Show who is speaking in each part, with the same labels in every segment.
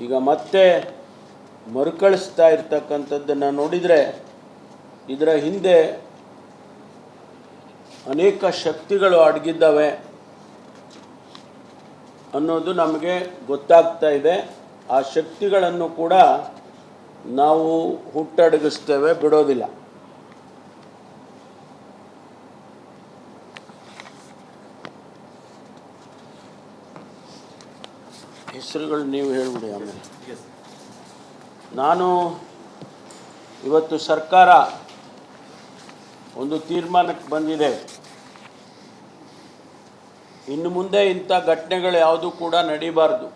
Speaker 1: ಈಗ ಮತ್ತೆ ಮರುಕಳಿಸ್ತಾ ಇರ್ತಕ್ಕಂಥದ್ದನ್ನು ನೋಡಿದರೆ ಇದರ ಹಿಂದೆ ಅನೇಕ ಶಕ್ತಿಗಳು ಅಡಗಿದ್ದಾವೆ ಅನ್ನೋದು ನಮಗೆ ಗೊತ್ತಾಗ್ತಾ ಇದೆ. ಆ ಶಕ್ತಿಗಳನ್ನು ಕೂಡ ನಾವು ಹುಟ್ಟಡಗಿಸ್ತೇವೆ, ಬಿಡೋದಿಲ್ಲ. ಹೆಸರುಗಳು ನೀವು ಹೇಳಿಬಿಡಿ. ಆಮೇಲೆ ನಾನು ಇವತ್ತು ಸರ್ಕಾರ ಒಂದು ತೀರ್ಮಾನಕ್ಕೆ ಬಂದಿದೆ. ಇನ್ನು ಮುಂದೆ ಇಂಥ ಘಟನೆಗಳು ಯಾವುದೂ ಕೂಡ ನಡೀಬಾರ್ದು.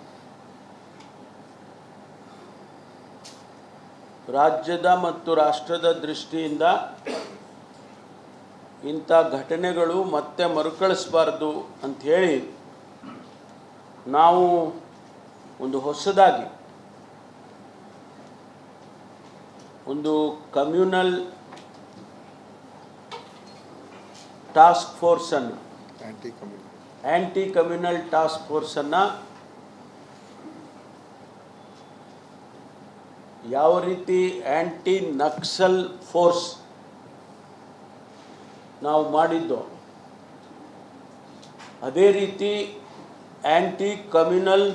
Speaker 1: ರಾಜ್ಯದ ಮತ್ತು ರಾಷ್ಟ್ರದ ದೃಷ್ಟಿಯಿಂದ ಇಂಥ ಘಟನೆಗಳು ಮತ್ತೆ ಮರುಕಳಿಸಬಾರ್ದು ಅಂಥೇಳಿ ನಾವು ಒಂದು ಹೊಸದಾಗಿ ಒಂದು ಕಮ್ಯುನಲ್ ಟಾಸ್ಕ್ ಫೋರ್ಸನ್ನು ಆ್ಯಂಟಿ ಕಮ್ಯುನಲ್ ಟಾಸ್ಕ್ ಫೋರ್ಸನ್ನು ಯಾವ ರೀತಿ ಆ್ಯಂಟಿ ನಕ್ಸಲ್ ಫೋರ್ಸ್ ನಾವು ಮಾಡಿದ್ದೋ ಅದೇ ರೀತಿ ಆ್ಯಂಟಿ ಕಮ್ಯುನಲ್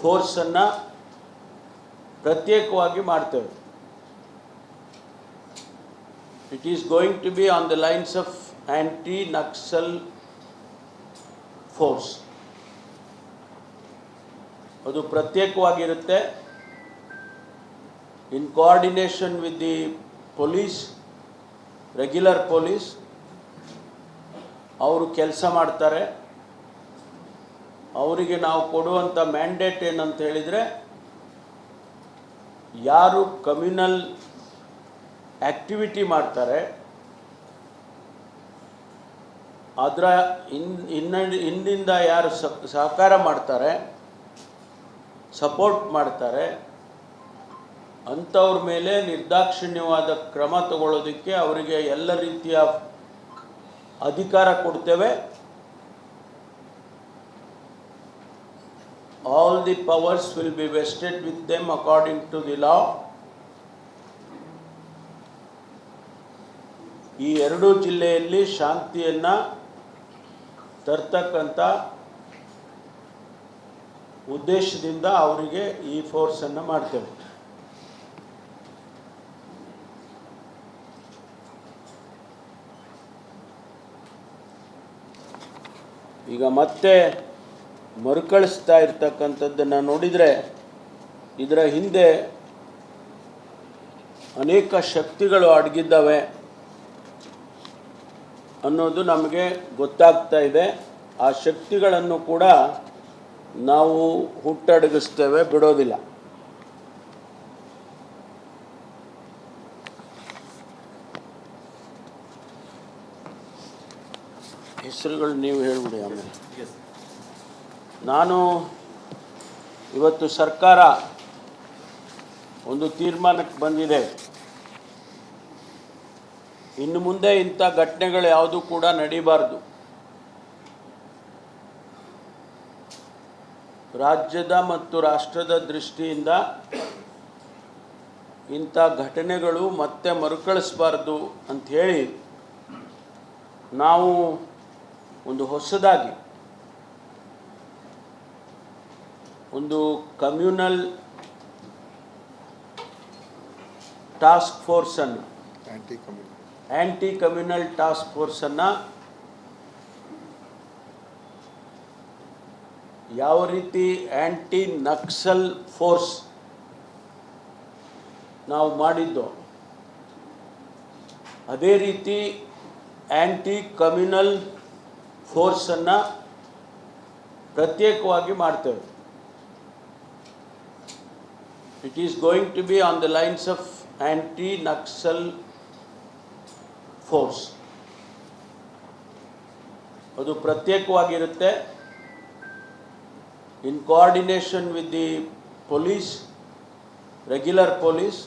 Speaker 1: ಫೋರ್ಸನ್ನು ಪ್ರತ್ಯೇಕವಾಗಿ ಮಾಡ್ತೇವೆ. It is going to be on the lines of anti Naxal force. ಅದು ಪ್ರತ್ಯೇಕವಾಗಿರುತ್ತೆ. In coordination with the police, regular police ಅವರು ಕೆಲಸ ಮಾಡ್ತಾರೆ. ಅವರಿಗೆ ನಾವು ಕೊಡುವಂಥ ಮ್ಯಾಂಡೇಟ್ ಏನಂತ ಹೇಳಿದರೆ, ಯಾರು ಕಮ್ಯುನಲ್ ಆ್ಯಕ್ಟಿವಿಟಿ ಮಾಡ್ತಾರೆ ಅದರ ಹಿಂದಿಂದ ಯಾರು ಸಹಕಾರ ಮಾಡ್ತಾರೆ, ಸಪೋರ್ಟ್ ಮಾಡ್ತಾರೆ, ಅಂಥವ್ರ ಮೇಲೆ ನಿರ್ದಾಕ್ಷಿಣ್ಯವಾದ ಕ್ರಮ ತಗೊಳ್ಳೋದಕ್ಕೆ ಅವರಿಗೆ ಎಲ್ಲ ರೀತಿಯ ಅಧಿಕಾರ ಕೊಡ್ತೇವೆ. All the powers will be vested with them according to the law. ಈ ಎರಡೂ ಜಿಲ್ಲೆಯಲ್ಲಿ ಶಾಂತಿಯನ್ನು ತರ್ತಕ್ಕಂಥ ಉದ್ದೇಶದಿಂದ ಅವರಿಗೆ ಈ ಫೋರ್ಸನ್ನು ಮಾಡ್ತೇವೆ. ಈಗ ಮತ್ತೆ ಮರುಕಳಿಸ್ತಾ ಇರ್ತಕ್ಕಂಥದ್ದನ್ನು ನೋಡಿದರೆ ಇದರ ಹಿಂದೆ ಅನೇಕ ಶಕ್ತಿಗಳು ಅಡಗಿದ್ದಾವೆ ಅನ್ನೋದು ನಮಗೆ ಗೊತ್ತಾಗ್ತಾ ಇದೆ. ಆ ಶಕ್ತಿಗಳನ್ನು ಕೂಡ ನಾವು ಹುಟ್ಟಡಗಿಸ್ತೇವೆ, ಬಿಡೋದಿಲ್ಲ. ಹೆಸರುಗಳು ನೀವು ಹೇಳಿಬಿಡಿ. ಆಮೇಲೆ ನಾನು ಇವತ್ತು ಸರ್ಕಾರ ಒಂದು ತೀರ್ಮಾನಕ್ಕೆ ಬಂದಿದೆ. ಇನ್ನು ಮುಂದೆ ಇಂಥ ಘಟನೆಗಳು ಯಾವುದೂ ಕೂಡ ನಡೀಬಾರ್ದು. ರಾಜ್ಯದ ಮತ್ತು ರಾಷ್ಟ್ರದ ದೃಷ್ಟಿಯಿಂದ ಇಂಥ ಘಟನೆಗಳು ಮತ್ತೆ ಮರುಕಳಿಸಬಾರ್ದು ಅಂಥೇಳಿ ನಾವು ಒಂದು ಹೊಸದಾಗಿ ಒಂದು ಕಮ್ಯುನಲ್ ಟಾಸ್ಕ್ ಫೋರ್ಸನ್ನು ಆ್ಯಂಟಿ ಕಮ್ಯುನಲ್ ಟಾಸ್ಕ್ ಫೋರ್ಸನ್ನು ಯಾವ ರೀತಿ ಆ್ಯಂಟಿ ನಕ್ಸಲ್ ಫೋರ್ಸ್ ನಾವು ಮಾಡಿದ್ದೋ ಅದೇ ರೀತಿ ಆ್ಯಂಟಿ ಕಮ್ಯುನಲ್ ಫೋರ್ಸನ್ನು ಪ್ರತ್ಯೇಕವಾಗಿ ಮಾಡ್ತೇವೆ. It is going to be on the lines of anti Naxal force. ಅದು ಪ್ರತ್ಯೇಕವಾಗಿರುತ್ತೆ. In coordination with the police, regular police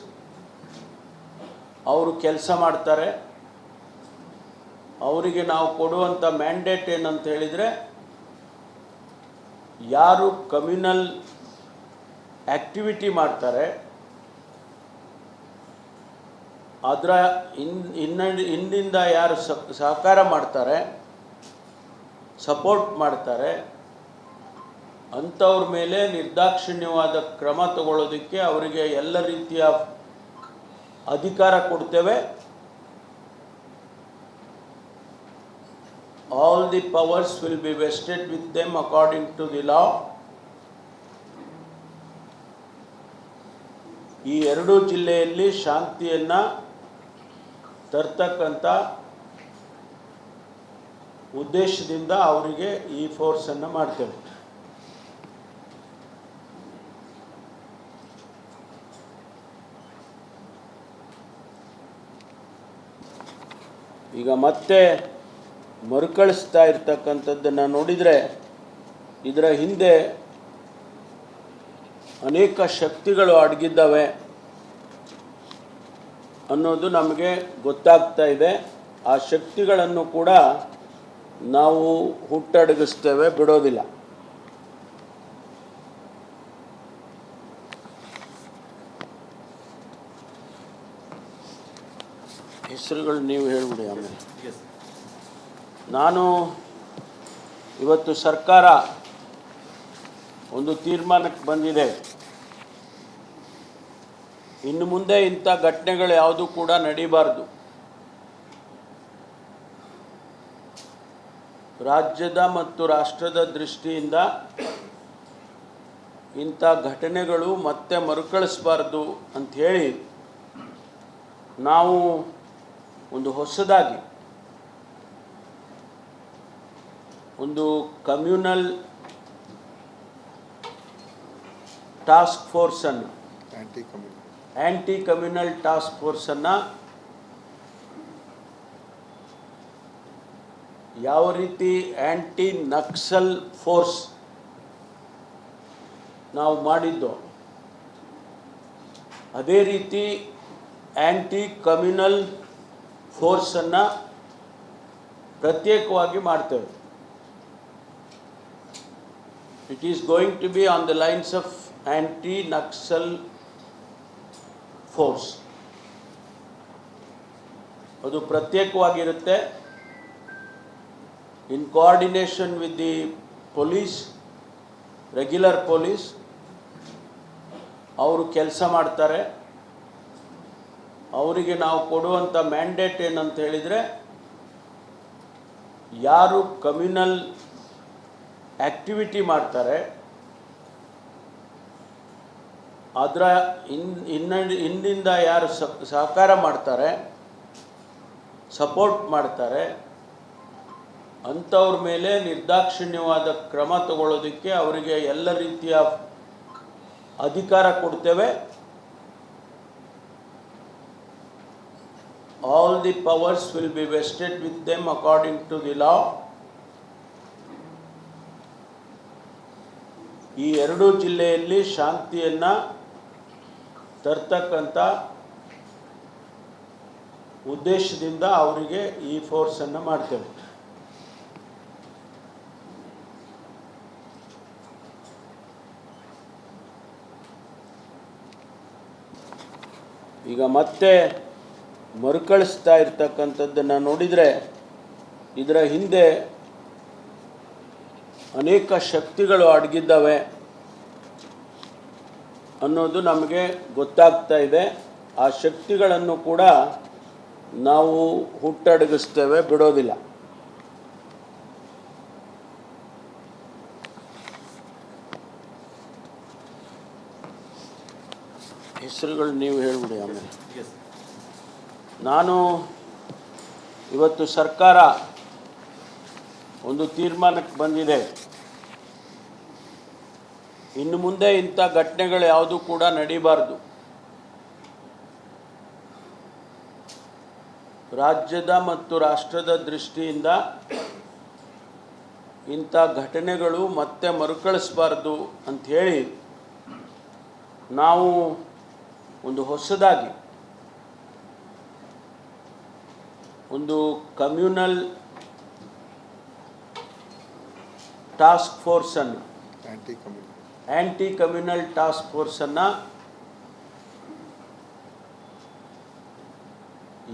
Speaker 1: ಅವರು ಕೆಲಸ ಮಾಡ್ತಾರೆ. ಅವರಿಗೆ ನಾವು ಕೊಡುವಂಥ ಮ್ಯಾಂಡೇಟ್ ಏನಂತ ಹೇಳಿದರೆ, ಯಾರು ಕಮ್ಯುನಲ್ ಆ್ಯಕ್ಟಿವಿಟಿ ಮಾಡ್ತಾರೆ, ಅದರ ಹಿಂದಿಂದ ಯಾರು ಸಹಕಾರ ಮಾಡ್ತಾರೆ, ಸಪೋರ್ಟ್ ಮಾಡ್ತಾರೆ, ಅಂಥವ್ರ ಮೇಲೆ ನಿರ್ದಾಕ್ಷಿಣ್ಯವಾದ ಕ್ರಮ ತಗೊಳ್ಳೋದಕ್ಕೆ ಅವರಿಗೆ ಎಲ್ಲ ರೀತಿಯ ಅಧಿಕಾರ ಕೊಡ್ತೇವೆ. All the powers will be vested with them according to the law. ಈ ಎರಡೂ ಜಿಲ್ಲೆಯಲ್ಲಿ ಶಾಂತಿಯನ್ನು ತರ್ತಕ್ಕಂಥ ಉದ್ದೇಶದಿಂದ ಅವರಿಗೆ ಈ ಫೋರ್ಸನ್ನು ಮಾಡ್ತೇವೆ. ಈಗ ಮತ್ತೆ ಮರುಕಳಿಸ್ತಾ ಇರ್ತಕ್ಕಂಥದ್ದನ್ನು ನೋಡಿದರೆ ಇದರ ಹಿಂದೆ ಅನೇಕ ಶಕ್ತಿಗಳು ಅಡಗಿದ್ದಾವೆ ಅನ್ನೋದು ನಮಗೆ ಗೊತ್ತಾಗ್ತಾ ಇದೆ. ಆ ಶಕ್ತಿಗಳನ್ನು ಕೂಡ ನಾವು ಹುಟ್ಟಡಗಿಸ್ತೇವೆ, ಬಿಡೋದಿಲ್ಲ. ಹೆಸರುಗಳು ನೀವು ಹೇಳಿಬಿಡಿ. ಆಮೇಲೆ ನಾನು ಇವತ್ತು ಸರ್ಕಾರ ಒಂದು ತೀರ್ಮಾನಕ್ಕೆ ಬಂದಿದೆ. ಇನ್ನು ಮುಂದೆ ಇಂಥ ಘಟನೆಗಳು ಯಾವುದೂ ಕೂಡ ನಡೀಬಾರ್ದು. ರಾಜ್ಯದ ಮತ್ತು ರಾಷ್ಟ್ರದ ದೃಷ್ಟಿಯಿಂದ ಇಂಥ ಘಟನೆಗಳು ಮತ್ತೆ ಮರುಕಳಿಸಬಾರ್ದು ಅಂಥೇಳಿ ನಾವು ಒಂದು ಹೊಸದಾಗಿ ಒಂದು ಕಮ್ಯುನಲ್ ಟಾಸ್ಕ್ ಫೋರ್ಸನ್ನು, ಆ್ಯಂಟಿ ಕಮ್ಯುನಲ್ ಟಾಸ್ಕ್ ಫೋರ್ಸನ್ನು ಯಾವ ರೀತಿ ಆ್ಯಂಟಿ ನಕ್ಸಲ್ ಫೋರ್ಸ್ ನಾವು ಮಾಡಿದ್ದೋ ಅದೇ ರೀತಿ ಆ್ಯಂಟಿ ಕಮ್ಯುನಲ್ ಫೋರ್ಸನ್ನು ಪ್ರತ್ಯೇಕವಾಗಿ ಮಾಡ್ತೇವೆ. It is going to be on the lines of anti-Naxal force. ಅದು ಪ್ರತ್ಯೇಕವಾಗಿರುತ್ತೆ. In coordination with the police, regular police, ಅವರು ಕೆಲಸ ಮಾಡ್ತಾರೆ. ಅವರಿಗೆ ನಾವು ಕೊಡುವಂಥ ಮ್ಯಾಂಡೇಟ್ ಏನಂತ ಹೇಳಿದರೆ, ಯಾರು ಕಮ್ಯುನಲ್ ಆ್ಯಕ್ಟಿವಿಟಿ ಮಾಡ್ತಾರೆ, ಅದರ ಹಿಂದಿಂದ ಯಾರು ಸಹಕಾರ ಮಾಡ್ತಾರೆ, ಸಪೋರ್ಟ್ ಮಾಡ್ತಾರೆ, ಅಂಥವ್ರ ಮೇಲೆ ನಿರ್ದಾಕ್ಷಿಣ್ಯವಾದ ಕ್ರಮ ತಗೊಳ್ಳೋದಕ್ಕೆ ಅವರಿಗೆ ಎಲ್ಲ ರೀತಿಯ ಅಧಿಕಾರ ಕೊಡ್ತೇವೆ. All the powers will be vested with them according to the law. ಈ ಎರಡೂ ಜಿಲ್ಲೆಯಲ್ಲಿ ಶಾಂತಿಯನ್ನು ತರ್ತಕ್ಕಂಥ ಉದ್ದೇಶದಿಂದ ಅವರಿಗೆ ಈ ಫೋರ್ಸನ್ನು ಮಾಡ್ತೇವೆ. ಈಗ ಮತ್ತೆ ಮರುಕಳಿಸ್ತಾ ಇರ್ತಕ್ಕಂಥದ್ದನ್ನು ನೋಡಿದರೆ ಇದರ ಹಿಂದೆ ಅನೇಕ ಶಕ್ತಿಗಳು ಅಡಗಿದ್ದಾವೆ ಅನ್ನೋದು ನಮಗೆ ಗೊತ್ತಾಗ್ತಾ ಇದೆ. ಆ ಶಕ್ತಿಗಳನ್ನು ಕೂಡ ನಾವು ಹುಟ್ಟಡಗಿಸ್ತೇವೆ, ಬಿಡೋದಿಲ್ಲ. ಹೆಸರುಗಳು ನೀವು ಹೇಳಿಬಿಡಿ. ಆಮೇಲೆ ನಾನು ಇವತ್ತು ಸರ್ಕಾರ ಒಂದು ತೀರ್ಮಾನಕ್ಕೆ ಬಂದಿದೆ. ಇನ್ನು ಮುಂದೆ ಇಂಥ ಘಟನೆಗಳು ಯಾವುದೂ ಕೂಡ ನಡೀಬಾರ್ದು. ರಾಜ್ಯದ ಮತ್ತು ರಾಷ್ಟ್ರದ ದೃಷ್ಟಿಯಿಂದ ಇಂಥ ಘಟನೆಗಳು ಮತ್ತೆ ಮರುಕಳಿಸಬಾರ್ದು ಅಂಥೇಳಿ ನಾವು ಒಂದು ಹೊಸದಾಗಿ ಒಂದು ಕಮ್ಯುನಲ್ ಟಾಸ್ಕ್ ಫೋರ್ಸನ್ನು, ಆ್ಯಂಟಿ ಕಮ್ಯುನಲ್ ಟಾಸ್ಕ್ ಫೋರ್ಸನ್ನು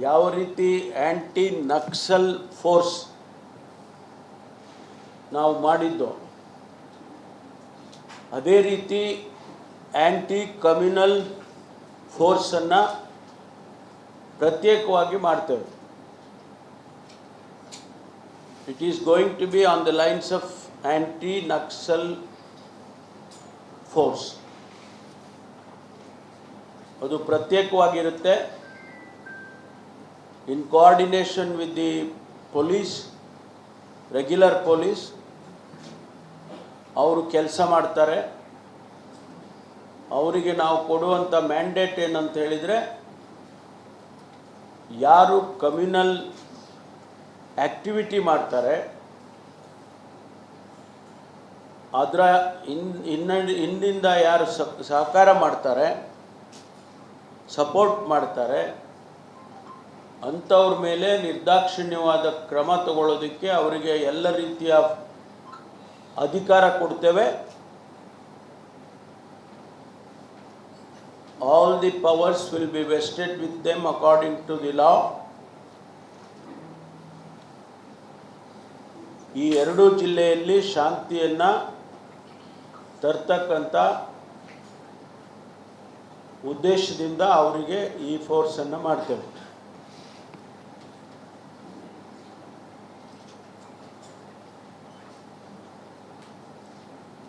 Speaker 1: ಯಾವ ರೀತಿ ಆ್ಯಂಟಿ ನಕ್ಸಲ್ ಫೋರ್ಸ್ ನಾವು ಮಾಡಿದ್ದು ಅದೇ ರೀತಿ ಆ್ಯಂಟಿ ಕಮ್ಯುನಲ್ ಫೋರ್ಸನ್ನು ಪ್ರತ್ಯೇಕವಾಗಿ ಮಾಡ್ತೇವೆ. It is going to be on the lines of anti Naxal force. ಅದು ಪ್ರತ್ಯೇಕವಾಗಿರುತ್ತೆ. In coordination with the police, regular police ಅವರು ಕೆಲಸ ಮಾಡ್ತಾರೆ. ಅವರಿಗೆ ನಾವು ಕೊಡುವಂಥ ಮ್ಯಾಂಡೇಟ್ ಏನಂತ ಹೇಳಿದರೆ, ಯಾರು ಕಮ್ಯುನಲ್ ಆ್ಯಕ್ಟಿವಿಟಿ ಮಾಡ್ತಾರೆ ಅದರ ಹಿಂದಿಂದ ಯಾರು ಸಹಕಾರ ಮಾಡ್ತಾರೆ, ಸಪೋರ್ಟ್ ಮಾಡ್ತಾರೆ, ಅಂಥವ್ರ ಮೇಲೆ ನಿರ್ದಾಕ್ಷಿಣ್ಯವಾದ ಕ್ರಮ ತಗೊಳ್ಳೋದಕ್ಕೆ ಅವರಿಗೆ ಎಲ್ಲ ರೀತಿಯ ಅಧಿಕಾರ ಕೊಡ್ತೇವೆ. All the powers will be vested with them according to the law. ಈ ಎರಡೂ ಜಿಲ್ಲೆಯಲ್ಲಿ ಶಾಂತಿಯನ್ನು ತರ್ತಕ್ಕಂಥ ಉದ್ದೇಶದಿಂದ ಅವರಿಗೆ ಈ ಫೋರ್ಸನ್ನು ಮಾಡ್ತೇವೆ.